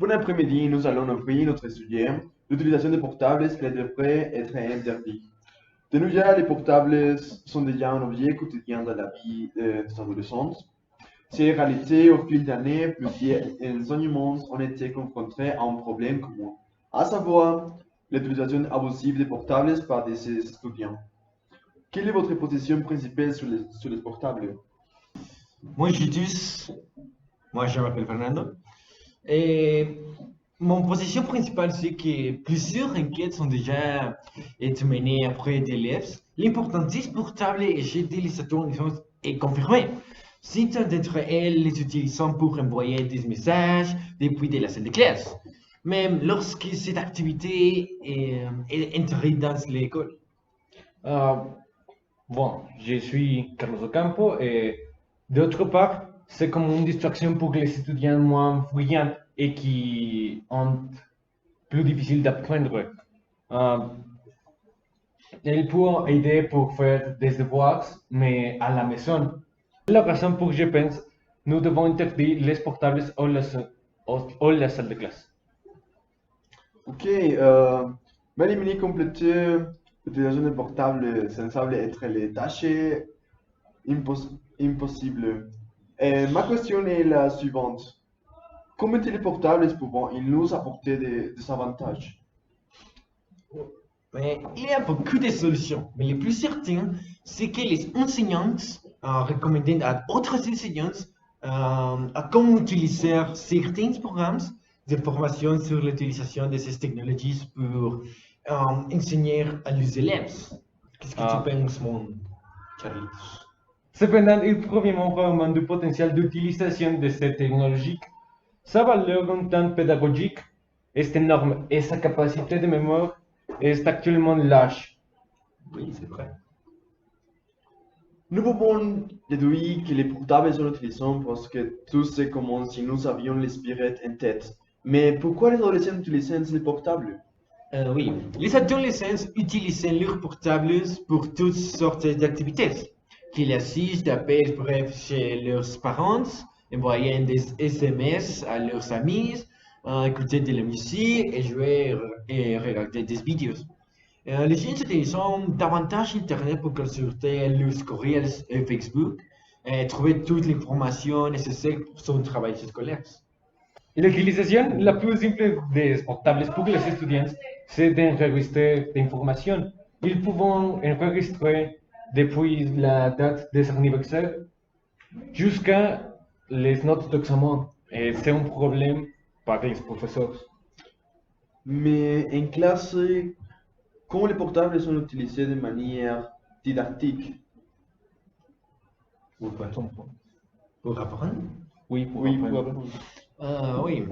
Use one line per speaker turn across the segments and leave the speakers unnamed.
Bon après-midi, nous allons ouvrir notre sujet. L'utilisation des portables qui devrait être interdite. De nos jours, les portables sont déjà un objet quotidien dans la vie des adolescents. C'est réalité au fil d'années, plusieurs enseignements ont été confrontés à un problème commun, à savoir l'utilisation abusive des portables par des étudiants. Quelle est votre position principale sur les portables?
Moi, j'utilise, moi je m'appelle Fernando, et mon position principale, c'est que plusieurs enquêtes sont déjà été menées auprès d'élèves. L'importance portable et jeter les attentions est confirmée. Certains d'entre elles les utilisent pour envoyer des messages depuis de la salle de classe, même lorsque cette activité est entrée dans l'école.
Ah, bon, je suis Carlos Ocampo et d'autre part, c'est comme une distraction pour les étudiants moins brillants et qui ont plus difficile d'apprendre. Ah, elles peuvent aider pour faire des devoirs, mais à la maison. C'est la raison pour que je pense nous devons interdire les portables ou la salle de classe.
Ok, mais éliminer complètement l'utilisation des portables, ça semble être les tâches impossibles. Et ma question est la suivante. Comment les portables pouvons-ils nous apporter des avantages?
Mais il y a beaucoup de solutions, mais le plus certain, c'est que les enseignants recommandent à d'autres enseignants à comment utiliser certains programmes de formation sur l'utilisation de ces technologies pour enseigner à les élèves. Qu'est-ce que tu
Ah,
penses, mon Charlie?
Cependant, il provient vraiment du potentiel d'utilisation de cette technologie. Sa valeur en tant pédagogique est énorme et sa capacité de mémoire est actuellement lâche.
Oui, c'est vrai.
Nous pouvons déduire que les portables sont utilisés parce que tout c'est comme si nous avions l'esprit en tête. Mais pourquoi les adolescents utilisent les portables?
Oui, les adolescents utilisent leurs portables pour toutes sortes d'activités. Qu'ils assistent d'appels brefs chez leurs parents, envoyant des SMS à leurs amis, écouter de la musique et jouer et regarder des vidéos. Les jeunes utilisent davantage Internet pour consulter leurs courriels et Facebook et trouver toute l'information nécessaire pour son travail scolaire.
L'utilisation la plus simple des portables pour les étudiants, c'est d'enregistrer l'information. Ils peuvent enregistrer depuis la date de son anniversaire jusqu'à les notes d'examen. Et c'est un problème pour les professeurs.
Mais en classe, comment les portables sont utilisés de manière didactique?
Pour pour apprendre?
Oui, pour
Oui, pour
apprendre.
apprendre.
Oui.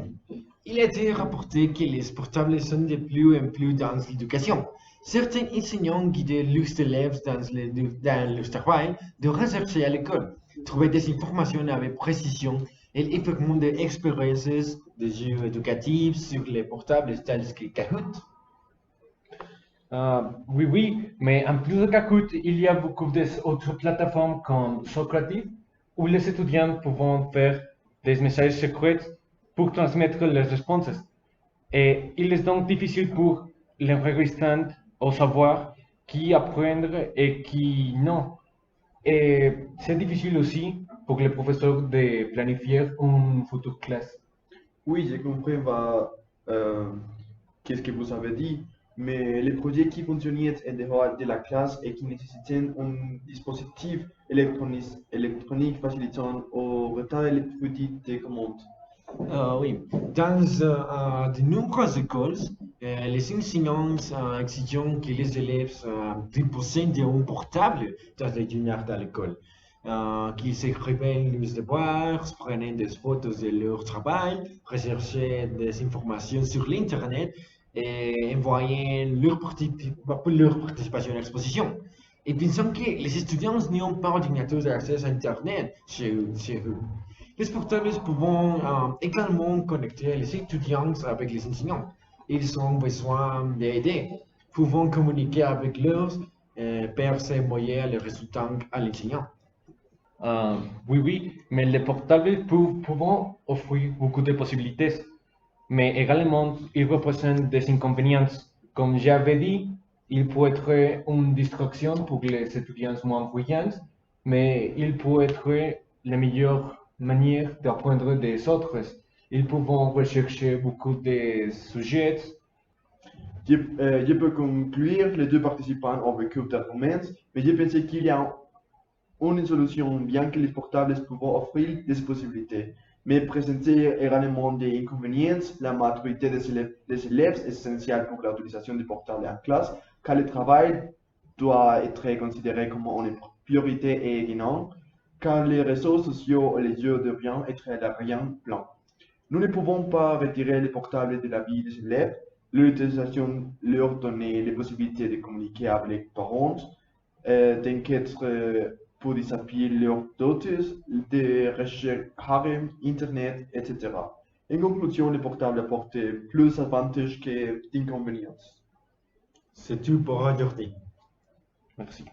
Il a été rapporté que les portables sont de plus en plus dans l'éducation. Certains enseignants guident leurs élèves dans leur travail de rechercher à l'école, trouver des informations avec précision et effectivement des expériences de jeux éducatifs sur les portables tels que Kahoot.
Oui, oui, mais en plus de Kahoot, il y a beaucoup d'autres plateformes comme Socrative où les étudiants peuvent faire des messages secrets pour transmettre leurs réponses. Et il est donc difficile pour l'enregistrant au savoir qui apprendre et qui non. Et c'est difficile aussi pour les professeurs de planifier une future classe.
Oui, j'ai compris euh, qu'est-ce que vous avez dit, mais les projets qui fonctionnaient en dehors de la classe et qui nécessitaient un dispositif électronique facilitant au retard les petites commandes.
Oui, dans de nombreuses écoles, les enseignants exigent que les élèves disposent d'un portable dans les journées de l'école, qu'ils écrivent leurs devoirs, prennent des photos de leur travail, recherchent des informations sur l'Internet et envoient leur participation à l'exposition. Et pensons que les étudiants n'ont pas d'ordinateur d'accès à Internet chez eux. Les portables peuvent également connecter les étudiants avec les enseignants. Ils ont besoin d'aider, pouvant communiquer avec leurs pairs et envoyer les résultats à l'enseignant.
Oui, oui, mais les portables peuvent offrir beaucoup de possibilités. mais également, il représente des inconvénients. Comme j'avais dit, il peut être une distraction pour les étudiants moins brillants, mais il peut être la meilleure manière d'apprendre des autres. Ils peuvent rechercher beaucoup de sujets.
Je peux conclure que les deux participants ont vécu d'arguments, mais je pensais qu'il y a une solution, bien que les portables peuvent offrir des possibilités, mais présenter également des inconvénients. La maturité des élèves est essentielle pour l'utilisation des portables en classe, car le travail doit être considéré comme une priorité et non, car les réseaux sociaux et les jeux deviennent être l'arrière-plan. Nous ne pouvons pas retirer les portables de la vie des élèves. L'utilisation leur donner les possibilités de communiquer avec les parents, d'enquêter pour désafier leurs doutes, de rechercher Internet, etc. En conclusion, les portables apportent plus d'avantages que d'inconvénients.
C'est tout pour aujourd'hui.
Merci.